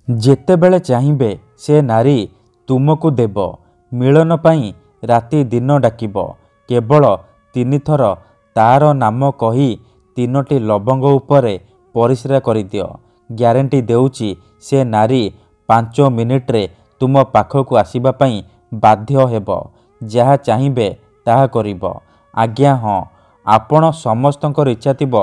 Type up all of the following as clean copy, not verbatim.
ଯେତେବେଳେ ଚାହିଁବେ ସେ ନାରୀ ତୁମକୁ ଦେବ। ମିଳନ ପାଇଁ ରାତି ଦିନ ଡାକିବ। କେବଳ 3 ଥର ତାର ନାମ କହି 3ଟି ଲବଙ୍ଗ ଉପରେ ପରିସ୍ରା କରିଦିଅ। ଗ୍ୟାରେଣ୍ଟି ଦେଉଛି ସେ ନାରୀ 5 ମିନିଟ୍ରେ ତୁମ ପାଖକୁ ଆସିବା ପାଇଁ ବାଧ୍ୟ ହେବ। ଯାହା ଚାହିଁବେ ତାହା କରିବ। ଆଜ୍ଞା ହଁ, ଆପଣ ସମସ୍ତଙ୍କର ଇଚ୍ଛା ଥିବ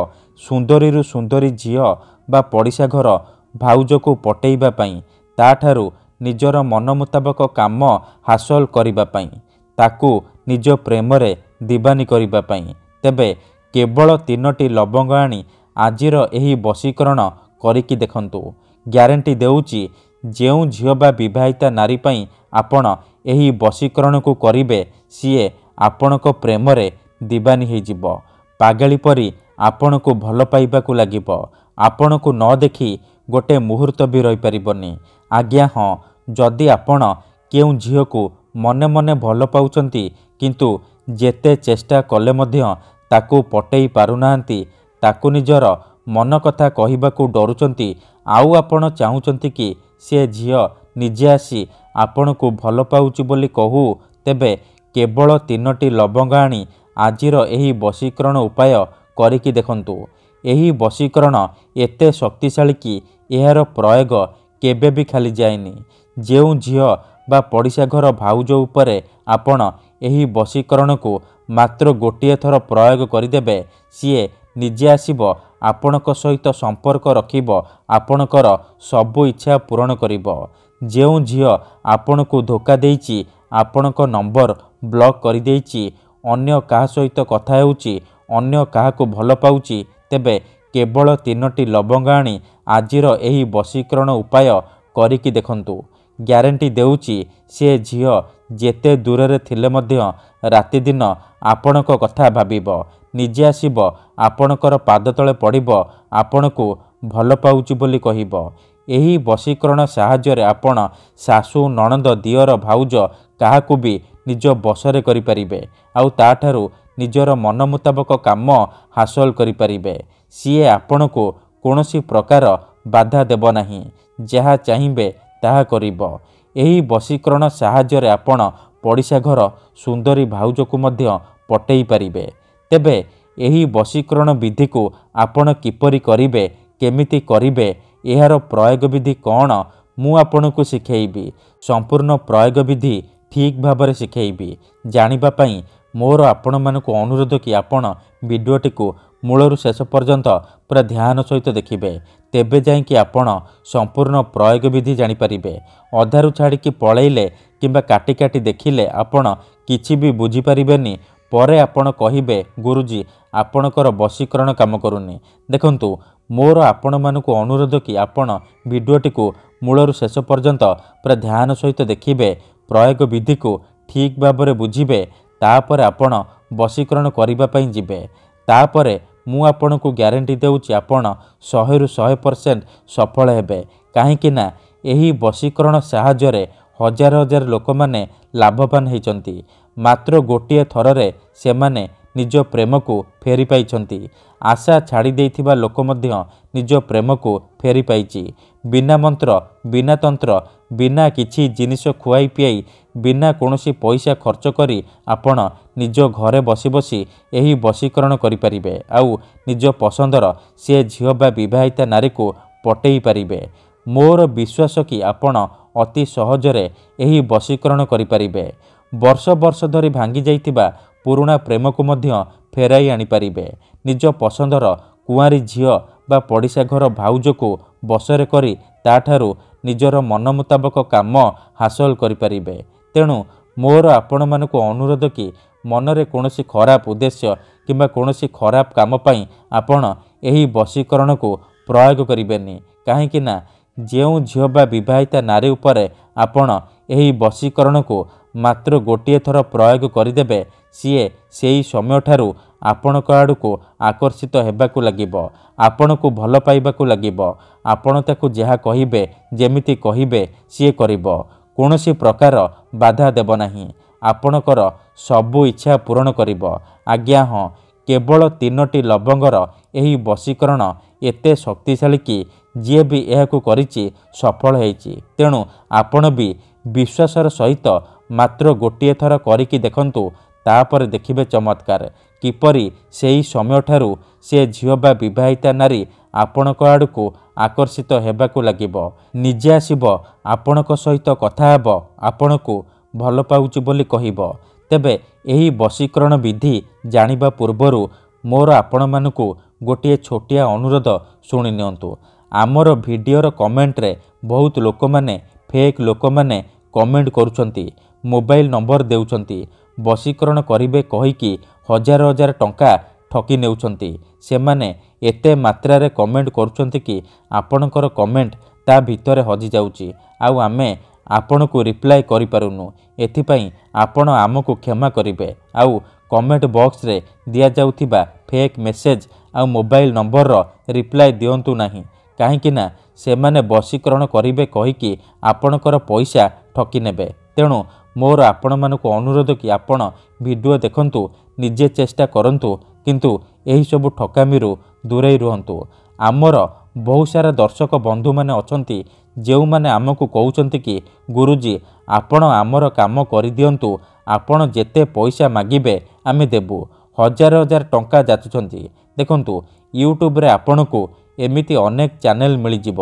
ସୁନ୍ଦରୀରୁ ସୁନ୍ଦରୀ ଝିଅ ବା ପଡ଼ିଶା ଘର ଭାଉଜକୁ ପଟେଇବା ପାଇଁ, ତାଠାରୁ ନିଜର ମନ ମୁତାବକ କାମ ହାସଲ କରିବା ପାଇଁ, ତାକୁ ନିଜ ପ୍ରେମରେ ଦିବାନୀ କରିବା ପାଇଁ। ତେବେ କେବଳ 3ଟି ଲବଙ୍ଗ ଆଣି ଆଜିର ଏହି ବଶୀକରଣ କରିକି ଦେଖନ୍ତୁ। ଗ୍ୟାରେଣ୍ଟି ଦେଉଛି ଯେଉଁ ଝିଅ ବା ବିବାହିତା ନାରୀ ପାଇଁ ଆପଣ ଏହି ବଶୀକରଣକୁ କରିବେ ସିଏ ଆପଣଙ୍କ ପ୍ରେମରେ ଦିବାନୀ ହୋଇଯିବ। ପାଗଳି ପରି ଆପଣଙ୍କୁ ଭଲ ପାଇବାକୁ ଲାଗିବ। ଆପଣଙ୍କୁ ନ ଦେଖି ଗୋଟେ ମୁହୂର୍ତ୍ତ ବି ରହିପାରିବନି। ଆଜ୍ଞା ହଁ, ଯଦି ଆପଣ କେଉଁ ଝିଅକୁ ମନେ ମନେ ଭଲ ପାଉଛନ୍ତି କିନ୍ତୁ ଯେତେ ଚେଷ୍ଟା କଲେ ମଧ୍ୟ ତାକୁ ପଟେଇ ପାରୁନାହାନ୍ତି, ତାକୁ ନିଜର ମନ କଥା କହିବାକୁ ଡରୁଛନ୍ତି, ଆଉ ଆପଣ ଚାହୁଁଛନ୍ତି କି ସେ ଝିଅ ନିଜେ ଆସି ଆପଣଙ୍କୁ ଭଲ ପାଉଛି ବୋଲି କହୁ, ତେବେ କେବଳ 3ଟି ଲବଙ୍ଗ ଆଣି ଆଜିର ଏହି ବଶୀକରଣ ଉପାୟ କରିକି ଦେଖନ୍ତୁ। ଏହି ବଶୀକରଣ ଏତେ ଶକ୍ତିଶାଳୀ କି ଏହାର ପ୍ରୟୋଗ କେବେ ବି ଖାଲି ଯାଏନି। ଯେଉଁ ଝିଅ ବା ପଡ଼ିଶା ଘର ଭାଉଜ ଉପରେ ଆପଣ ଏହି ବଶୀକରଣକୁ ମାତ୍ର ଗୋଟିଏ ଥର ପ୍ରୟୋଗ କରିଦେବେ, ସିଏ ନିଜେ ଆସିବ, ଆପଣଙ୍କ ସହିତ ସମ୍ପର୍କ ରଖିବ, ଆପଣଙ୍କର ସବୁ ଇଚ୍ଛା ପୂରଣ କରିବ। ଯେଉଁ ଝିଅ ଆପଣଙ୍କୁ ଧୋକା ଦେଇଛି, ଆପଣଙ୍କ ନମ୍ବର ବ୍ଲକ୍ କରିଦେଇଛି, ଅନ୍ୟ କାହା ସହିତ କଥା ହେଉଛି, ଅନ୍ୟ କାହାକୁ ଭଲ ପାଉଛି, ତେବେ କେବଳ 3ଟି ଲବଙ୍ଗ ଆଣି ଆଜିର ଏହି ବଶୀକରଣ ଉପାୟ କରିକି ଦେଖନ୍ତୁ। ଗ୍ୟାରେଣ୍ଟି ଦେଉଛି ସେ ଝିଅ ଯେତେ ଦୂରରେ ଥିଲେ ମଧ୍ୟ ରାତିଦିନ ଆପଣଙ୍କ କଥା ଭାବିବ, ନିଜେ ଆସିବ, ଆପଣଙ୍କର ପାଦ ତଳେ ପଡ଼ିବ, ଆପଣଙ୍କୁ ଭଲ ପାଉଛି ବୋଲି କହିବ। ଏହି ବଶୀକରଣ ସାହାଯ୍ୟରେ ଆପଣ ଶାଶୁ, ନଣନ୍ଦ, ଦିଅର, ଭାଉଜ କାହାକୁ ବି ନିଜ ବଶରେ କରିପାରିବେ, ଆଉ ତାଠାରୁ ନିଜର ମନ ମୁତାବକ କାମ ହାସଲ କରିପାରିବେ। ସିଏ ଆପଣଙ୍କୁ କୌଣସି ପ୍ରକାର ବାଧା ଦେବ ନାହିଁ। ଯାହା ଚାହିଁବେ ତାହା କରିବ। ଏହି ବଶୀକରଣ ସାହାଯ୍ୟରେ ଆପଣ ପଡ଼ିଶା ଘର ସୁନ୍ଦରୀ ଭାଉଜକୁ ମଧ୍ୟ ପଟେଇ ପାରିବେ। ତେବେ ଏହି ବଶୀକରଣ ବିଧିକୁ ଆପଣ କିପରି କରିବେ, କେମିତି କରିବେ, ଏହାର ପ୍ରୟୋଗ ବିଧି କ'ଣ, ମୁଁ ଆପଣଙ୍କୁ ଶିଖେଇବି। ସମ୍ପୂର୍ଣ୍ଣ ପ୍ରୟୋଗ ବିଧି ଠିକ୍ ଭାବରେ ଶିଖେଇବି। ଜାଣିବା ପାଇଁ ମୋର ଆପଣମାନଙ୍କୁ ଅନୁରୋଧ କି ଆପଣ ଭିଡ଼ିଓଟିକୁ ମୂଳରୁ ଶେଷ ପର୍ଯ୍ୟନ୍ତ ପୁରା ଧ୍ୟାନ ସହିତ ଦେଖିବେ। ତେବେ ଯାଇକି ଆପଣ ସମ୍ପୂର୍ଣ୍ଣ ପ୍ରୟୋଗ ବିଧି ଜାଣିପାରିବେ। ଅଧାରୁ ଛାଡ଼ିକି ପଳେଇଲେ କିମ୍ବା କାଟି କାଟି ଦେଖିଲେ ଆପଣ କିଛି ବି ବୁଝିପାରିବେନି। ପରେ ଆପଣ କହିବେ ଗୁରୁଜୀ ଆପଣଙ୍କର ବଶୀକରଣ କାମ କରୁନି। ଦେଖନ୍ତୁ, ମୋର ଆପଣମାନଙ୍କୁ ଅନୁରୋଧ କି ଆପଣ ଭିଡ଼ିଓଟିକୁ ମୂଳରୁ ଶେଷ ପର୍ଯ୍ୟନ୍ତ ପୁରା ଧ୍ୟାନ ସହିତ ଦେଖିବେ, ପ୍ରୟୋଗ ବିଧିକୁ ଠିକ୍ ଭାବରେ ବୁଝିବେ, ତାପରେ ଆପଣ ବଶୀକରଣ କରିବା ପାଇଁ ଯିବେ। ତାପରେ ମୁଁ ଆପଣଙ୍କୁ ଗ୍ୟାରେଣ୍ଟି ଦେଉଛି ଆପଣ 100ରୁ 100% ସଫଳ ହେବେ। କାହିଁକି ନା ଏହି ବଶୀକରଣ ସାହାଯ୍ୟରେ ହଜାର ହଜାର ଲୋକମାନେ ଲାଭବାନ ହୋଇଛନ୍ତି। ମାତ୍ର ଗୋଟିଏ ଥରରେ ସେମାନେ ନିଜ ପ୍ରେମକୁ ଫେରି ପାଇଛନ୍ତି। ଆଶା ଛାଡ଼ି ଦେଇଥିବା ଲୋକ ମଧ୍ୟ ନିଜ ପ୍ରେମକୁ ଫେରି ପାଇଛି। ବିନା ମନ୍ତ୍ର, ବିନା ତନ୍ତ୍ର, ବିନା କିଛି ଜିନିଷ ଖୁଆଇ ପିଆଇ, ବିନା କୌଣସି ପଇସା ଖର୍ଚ୍ଚ କରି ଆପଣ ନିଜ ଘରେ ବସି ବସି ଏହି ବଶୀକରଣ କରିପାରିବେ, ଆଉ ନିଜ ପସନ୍ଦର ସେ ଝିଅ ବା ବିବାହିତା ନାରୀକୁ ପଟେଇ ପାରିବେ। ମୋର ବିଶ୍ୱାସ କି ଆପଣ ଅତି ସହଜରେ ଏହି ବଶୀକରଣ କରିପାରିବେ। ବର୍ଷ ବର୍ଷ ଧରି ଭାଙ୍ଗି ଯାଇଥିବା ପୁରୁଣା ପ୍ରେମକୁ ମଧ୍ୟ ଫେରାଇ ଆଣିପାରିବେ। ନିଜ ପସନ୍ଦର କୁଆଁରୀ ଝିଅ ବା ପଡ଼ିଶା ଘର ଭାଉଜକୁ ବଶରେ କରି ତାଠାରୁ ନିଜର ମନ ମୁତାବକ କାମ ହାସଲ କରିପାରିବେ। ତେଣୁ ମୋର ଆପଣମାନଙ୍କୁ ଅନୁରୋଧ କି ମନରେ କୌଣସି ଖରାପ ଉଦ୍ଦେଶ୍ୟ କିମ୍ବା କୌଣସି ଖରାପ କାମ ପାଇଁ ଆପଣ ଏହି ବଶୀକରଣକୁ ପ୍ରୟୋଗ କରିବେନି। କାହିଁକି ନା ଯେଉଁ ଝିଅ ବା ବିବାହିତା ନାରୀ ଉପରେ ଆପଣ ଏହି ବଶୀକରଣକୁ ମାତ୍ର ଗୋଟିଏ ଥର ପ୍ରୟୋଗ କରିଦେବେ, ସିଏ ସେହି ସମୟଠାରୁ ଆପଣଙ୍କ ଆଡ଼କୁ ଆକର୍ଷିତ ହେବାକୁ ଲାଗିବ, ଆପଣଙ୍କୁ ଭଲ ପାଇବାକୁ ଲାଗିବ। ଆପଣ ତାକୁ ଯାହା କହିବେ, ଯେମିତି କହିବେ ସିଏ କରିବ। କୌଣସି ପ୍ରକାର ବାଧା ଦେବ ନାହିଁ। ଆପଣଙ୍କର ସବୁ ଇଚ୍ଛା ପୂରଣ କରିବ। ଆଜ୍ଞା ହଁ, କେବଳ 3ଟି ଲବଙ୍ଗର ଏହି ବଶୀକରଣ ଏତେ ଶକ୍ତିଶାଳୀ କି ଯିଏ ବି ଏହାକୁ କରିଛି ସଫଳ ହେଇଛି। ତେଣୁ ଆପଣ ବି ବିଶ୍ୱାସର ସହିତ ମାତ୍ର ଗୋଟିଏ ଥର କରିକି ଦେଖନ୍ତୁ, ତାପରେ ଦେଖିବେ ଚମତ୍କାର କିପରି ସେହି ସମୟଠାରୁ ସେ ଝିଅ ବା ବିବାହିତା ନାରୀ ଆପଣଙ୍କ ଆଡ଼କୁ ଆକର୍ଷିତ ହେବାକୁ ଲାଗିବ। ନିଜେ ଆସିବ, ଆପଣଙ୍କ ସହିତ କଥା ହେବ, ଆପଣଙ୍କୁ ଭଲ ପାଉଛି ବୋଲି କହିବ। ତେବେ ଏହି ବଶୀକରଣ ବିଧି ଜାଣିବା ପୂର୍ବରୁ ମୋର ଆପଣମାନଙ୍କୁ ଗୋଟିଏ ଛୋଟିଆ ଅନୁରୋଧ ଶୁଣି ନିଅନ୍ତୁ। ଆମର ଭିଡ଼ିଓର କମେଣ୍ଟରେ ବହୁତ ଲୋକମାନେ ଫେକ୍ ଲୋକମାନେ କମେଣ୍ଟ କରୁଛନ୍ତି, ମୋବାଇଲ ନମ୍ବର ଦେଉଛନ୍ତି, ବଶୀକରଣ କରିବେ କହିକି ହଜାର ହଜାର ଟଙ୍କା ଠକି ନେଉଛନ୍ତି। ସେମାନେ ଏତେ ମାତ୍ରାରେ କମେଣ୍ଟ କରୁଛନ୍ତି କି ଆପଣଙ୍କର କମେଣ୍ଟ ତା ଭିତରେ ହଜିଯାଉଛି, ଆଉ ଆମେ ଆପଣଙ୍କୁ ରିପ୍ଲାଏ କରିପାରୁନୁ। ଏଥିପାଇଁ ଆପଣ ଆମକୁ କ୍ଷମା କରିବେ। ଆଉ କମେଣ୍ଟ ବକ୍ସରେ ଦିଆଯାଉଥିବା ଫେକ୍ ମେସେଜ ଆଉ ମୋବାଇଲ ନମ୍ବରର ରିପ୍ଲାଏ ଦିଅନ୍ତୁ ନାହିଁ, କାହିଁକି ନା ସେମାନେ ବଶୀକରଣ କରିବେ କହିକି ଆପଣଙ୍କର ପଇସା ଠକି ନେବେ। ତେଣୁ ମୋର ଆପଣମାନଙ୍କୁ ଅନୁରୋଧ କି ଆପଣ ଭିଡ଼ିଓ ଦେଖନ୍ତୁ, ନିଜେ ଚେଷ୍ଟା କରନ୍ତୁ, କିନ୍ତୁ ଏହିସବୁ ଠକାମିରୁ ଦୂରେଇ ରୁହନ୍ତୁ। ଆମର ବହୁତ ସାରା ଦର୍ଶକ ବନ୍ଧୁମାନେ ଅଛନ୍ତି ଯେଉଁମାନେ ଆମକୁ କହୁଛନ୍ତି କି ଗୁରୁଜୀ ଆପଣ ଆମର କାମ କରିଦିଅନ୍ତୁ, ଆପଣ ଯେତେ ପଇସା ମାଗିବେ ଆମେ ଦେବୁ। ହଜାର ହଜାର ଟଙ୍କା ଯାଚୁଛନ୍ତି। ଦେଖନ୍ତୁ ୟୁଟ୍ୟୁବରେ ଆପଣଙ୍କୁ ଏମିତି ଅନେକ ଚ୍ୟାନେଲ ମିଳିଯିବ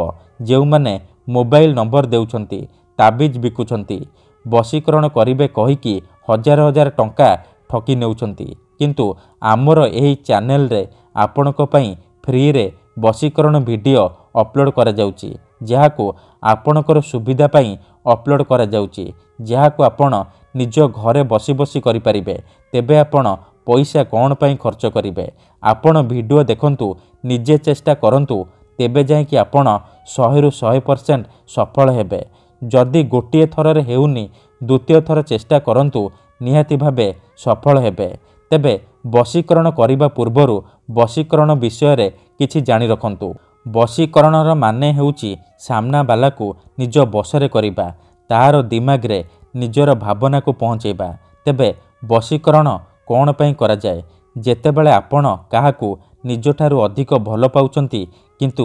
ଯେଉଁମାନେ ମୋବାଇଲ ନମ୍ବର ଦେଉଛନ୍ତି, ତାବିଜ ବିକୁଛନ୍ତି, ବଶୀକରଣ କରିବେ କହିକି ହଜାର ହଜାର ଟଙ୍କା ଠକି ନେଉଛନ୍ତି। କିନ୍ତୁ ଆମର ଏହି ଚ୍ୟାନେଲରେ ଆପଣଙ୍କ ପାଇଁ ଫ୍ରିରେ ବଶୀକରଣ ଭିଡ଼ିଓ ଅପଲୋଡ଼ କରାଯାଉଛି, ଯାହାକୁ ଆପଣଙ୍କର ସୁବିଧା ପାଇଁ ଅପଲୋଡ଼ କରାଯାଉଛି, ଯାହାକୁ ଆପଣ ନିଜ ଘରେ ବସି ବସି କରିପାରିବେ। ତେବେ ଆପଣ ପଇସା କ'ଣ ପାଇଁ ଖର୍ଚ୍ଚ କରିବେ? ଆପଣ ଭିଡ଼ିଓ ଦେଖନ୍ତୁ, ନିଜେ ଚେଷ୍ଟା କରନ୍ତୁ, ତେବେ ଯାଇକି ଆପଣ 100ରୁ 100% ସଫଳ ହେବେ। ଯଦି ଗୋଟିଏ ଥରରେ ହେଉନି, ଦ୍ୱିତୀୟ ଥର ଚେଷ୍ଟା କରନ୍ତୁ, ନିହାତି ଭାବେ ସଫଳ ହେବେ। ତେବେ ବଶୀକରଣ କରିବା ପୂର୍ବରୁ ବଶୀକରଣ ବିଷୟରେ କିଛି ଜାଣି ରଖନ୍ତୁ। ବଶୀକରଣର ମାନେ ହେଉଛି ସାମ୍ନାବାଲାକୁ ନିଜ ବଶରେ କରିବା, ତାହାର ଦିମାଗରେ ନିଜର ଭାବନାକୁ ପହଞ୍ଚାଇବା। ତେବେ ବଶୀକରଣ କ'ଣ ପାଇଁ କରାଯାଏ? ଯେତେବେଳେ ଆପଣ କାହାକୁ ନିଜଠାରୁ ଅଧିକ ଭଲ ପାଉଛନ୍ତି କିନ୍ତୁ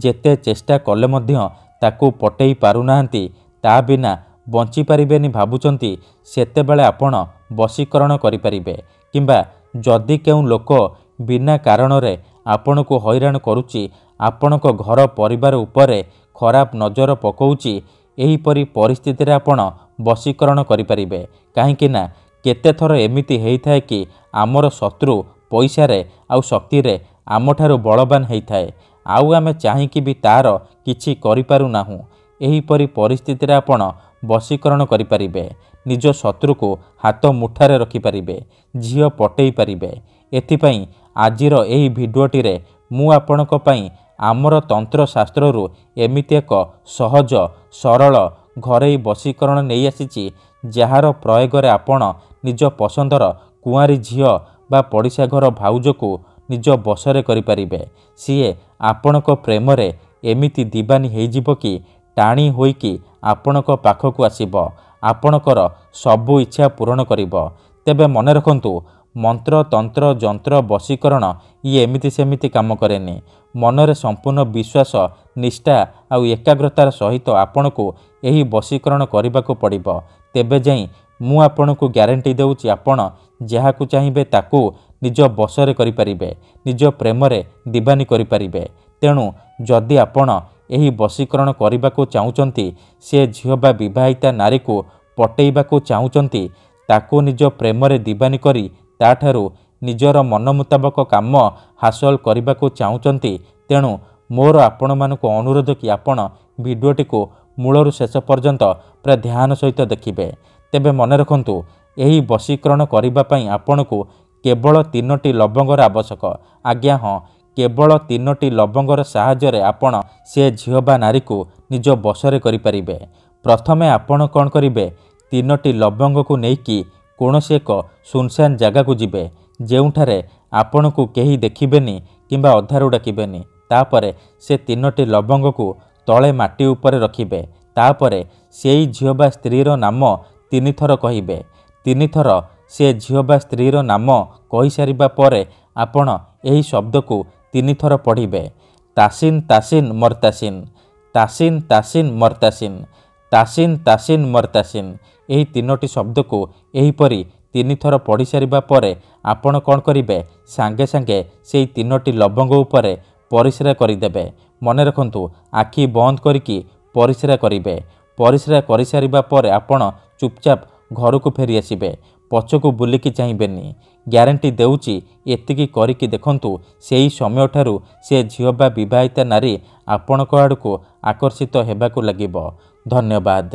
ଯେତେ ଚେଷ୍ଟା କଲେ ମଧ୍ୟ ତାକୁ ପଟେଇ ପାରୁନାହାନ୍ତି, ତା ବିନା ବଞ୍ଚିପାରିବେନି ଭାବୁଛନ୍ତି, ସେତେବେଳେ ଆପଣ ବଶୀକରଣ କରିପାରିବେ। କିମ୍ବା ଯଦି କେଉଁ ଲୋକ ବିନା କାରଣରେ ଆପଣଙ୍କୁ ହଇରାଣ କରୁଛି, ଆପଣଙ୍କ ଘର ପରିବାର ଉପରେ ଖରାପ ନଜର ପକାଉଛି, ଏହିପରି ପରିସ୍ଥିତିରେ ଆପଣ ବଶୀକରଣ କରିପାରିବେ। କାହିଁକି ନା କେତେଥର ଏମିତି ହେଇଥାଏ କି ଆମର ଶତ୍ରୁ ପଇସାରେ ଆଉ ଶକ୍ତିରେ ଆମଠାରୁ ବଳବାନ ହେଇଥାଏ, ଆଉ ଆମେ ଚାହିଁକି ବି ତାର କିଛି କରିପାରୁନାହୁଁ। ଏହିପରି ପରିସ୍ଥିତିରେ ଆପଣ ବଶୀକରଣ କରିପାରିବେ। ନିଜ ଶତ୍ରୁକୁ ହାତ ମୁଠାରେ ରଖିପାରିବେ, ଝିଅ ପଟେଇ ପାରିବେ। ଏଥିପାଇଁ ଆଜିର ଏହି ଭିଡ଼ିଓଟିରେ ମୁଁ ଆପଣଙ୍କ ପାଇଁ ଆମର ତନ୍ତ୍ରଶାସ୍ତ୍ରରୁ ଏମିତି ଏକ ସହଜ ସରଳ ଘରୋଇ ବଶୀକରଣ ନେଇ ଆସିଛି, ଯାହାର ପ୍ରୟୋଗରେ ଆପଣ ନିଜ ପସନ୍ଦର କୁଆଁରୀ ଝିଅ ବା ପଡ଼ିଶା ଘର ଭାଉଜକୁ ନିଜ ବଶରେ କରିପାରିବେ। ସିଏ ଆପଣଙ୍କ ପ୍ରେମରେ ଏମିତି ଦିବାନୀ ହେଇଯିବ କି ଟାଣି ହୋଇକି ଆପଣଙ୍କ ପାଖକୁ ଆସିବ, ଆପଣଙ୍କର ସବୁ ଇଚ୍ଛା ପୂରଣ କରିବ। ତେବେ ମନେ ରଖନ୍ତୁ, ମନ୍ତ୍ର ତନ୍ତ୍ର ଯନ୍ତ୍ର ବଶୀକରଣ ଇଏ ଏମିତି ସେମିତି କାମ କରେନି। ମନରେ ସମ୍ପୂର୍ଣ୍ଣ ବିଶ୍ୱାସ, ନିଷ୍ଠା ଆଉ ଏକାଗ୍ରତାର ସହିତ ଆପଣଙ୍କୁ ଏହି ବଶୀକରଣ କରିବାକୁ ପଡ଼ିବ। ତେବେ ଯାଇ ମୁଁ ଆପଣଙ୍କୁ ଗ୍ୟାରେଣ୍ଟି ଦେଉଛି, ଆପଣ ଯାହାକୁ ଚାହିଁବେ ତାକୁ ନିଜ ବଶରେ କରିପାରିବେ, ନିଜ ପ୍ରେମରେ ଦିବାନୀ କରିପାରିବେ। ତେଣୁ ଯଦି ଆପଣ ଏହି ବଶୀକରଣ କରିବାକୁ ଚାହୁଁଛନ୍ତି, ସେ ଝିଅ ବା ବିବାହିତା ନାରୀକୁ ପଟେଇବାକୁ ଚାହୁଁଛନ୍ତି, ତାକୁ ନିଜ ପ୍ରେମରେ ଦିବାନୀ କରି ତାଠାରୁ ନିଜର ମନ ମୁତାବକ କାମ ହାସଲ କରିବାକୁ ଚାହୁଁଛନ୍ତି, ତେଣୁ ମୋର ଆପଣମାନଙ୍କୁ ଅନୁରୋଧ କି ଆପଣ ଭିଡ଼ିଓଟିକୁ ମୂଳରୁ ଶେଷ ପର୍ଯ୍ୟନ୍ତ ପୁରା ଧ୍ୟାନ ସହିତ ଦେଖିବେ। ତେବେ ମନେ ରଖନ୍ତୁ, ଏହି ବଶୀକରଣ କରିବା ପାଇଁ ଆପଣଙ୍କୁ କେବଳ 3ଟି ଲବଙ୍ଗର ଆବଶ୍ୟକ। ଆଜ୍ଞା ହଁ, କେବଳ 3ଟି ଲବଙ୍ଗର ସାହାଯ୍ୟରେ ଆପଣ ସେ ଝିଅ ବା ନାରୀକୁ ନିଜ ବଶରେ କରିପାରିବେ। ପ୍ରଥମେ ଆପଣ କ'ଣ କରିବେ? 3ଟି ଲବଙ୍ଗକୁ ନେଇକି କୌଣସି ଏକ ସୁନସାନ ଜାଗାକୁ ଯିବେ, ଯେଉଁଠାରେ ଆପଣଙ୍କୁ କେହି ଦେଖିବେନି କିମ୍ବା ଅଧାରୁ ଡାକିବେନି। ତାପରେ ସେ 3ଟି ଲବଙ୍ଗକୁ ତଳେ ମାଟି ଉପରେ ରଖିବେ। ତାପରେ ସେଇ ଝିଅ ବା ସ୍ତ୍ରୀର ନାମ 3 ଥର କହିବେ। 3 ଥର ସେ ଝିଅ ବା ସ୍ତ୍ରୀର ନାମ କହିସାରିବା ପରେ ଆପଣ ଏହି ଶବ୍ଦକୁ 3 ଥର ପଢ଼ିବେ। ତାସିନ୍ ତାସିନ୍ ମର୍ତାସିନ୍, ତାସିନ୍ ତାସିନ୍ ମର୍ତାସିନ୍, ତାସିନ୍ ତାସିନ୍ ମର୍ତାସିନ୍। ଏହି ତିନୋଟି ଶବ୍ଦକୁ ଏହିପରି 3 ଥର ପଢ଼ି ସାରିବା ପରେ ଆପଣ କ'ଣ କରିବେ, ସାଙ୍ଗେ ସାଙ୍ଗେ ସେଇ 3ଟି ଲବଙ୍ଗ ଉପରେ ପରିସ୍ରା କରିଦେବେ। ମନେ ରଖନ୍ତୁ, ଆଖି ବନ୍ଦ କରିକି ପରିସ୍ରା କରିବେ। ପରିସ୍ରା କରିସାରିବା ପରେ ଆପଣ ଚୁପଚାପ ଘରକୁ ଫେରି ଆସିବେ, ପଛକୁ ବୁଲିକି ଚାହିଁବେନି। ଗ୍ୟାରେଣ୍ଟି ଦେଉଛି, ଏତିକି କରିକି ଦେଖନ୍ତୁ, ସେହି ସମୟଠାରୁ ସେ ଝିଅ ବା ବିବାହିତା ନାରୀ ଆପଣଙ୍କ ଆଡ଼କୁ ଆକର୍ଷିତ ହେବାକୁ ଲାଗିବ। ଧନ୍ୟବାଦ।